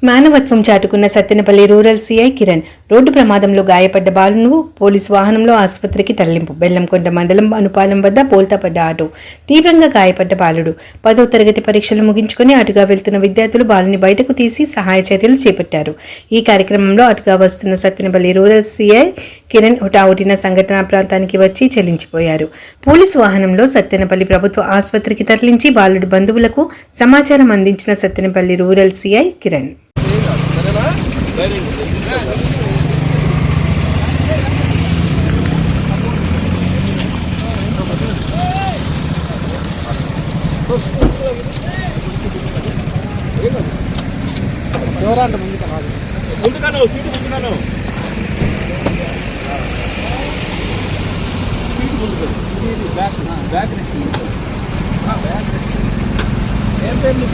మానవత్వం చాటుకున్న Sattenapalli rural CI Kiran road ప్రమాదంలో గాయపడ్డ బాలును పోలీసు వాహనంలో ఆసుపత్రికి తరలింపు. బెల్లంకొండ మండలం అనుపాలెం వద్ద బోల్తాపడ్డ ఆటో తీవ్రంగా గాయపడ్డ బాలుడు 10వ తరగతి పరీక్షలు ముగించుకుని అటుగా వెళ్తున్న విద్యార్థులు బాలుని బయటకు తీసి సహాయ చర్యలు చేపట్టారు. ఈ కార్యక్రమంలో అటుగా వస్తున్న సత్తెనపల్లి రూరల్ సీఐ కిరణ్ హుటాహుటిన సంఘటనా ప్రాంతానికి వచ్చి చెల్లించిపోయారు. పోలీసు వాహనంలో సత్తెనపల్లి ప్రభుత్వ ఆసుపత్రికి తరలించి బాలుడి బంధువులకు సమాచారం అందించిన సత్తెనపల్లి రూరల్ సీఐ కిరణ్ ఏం పేరు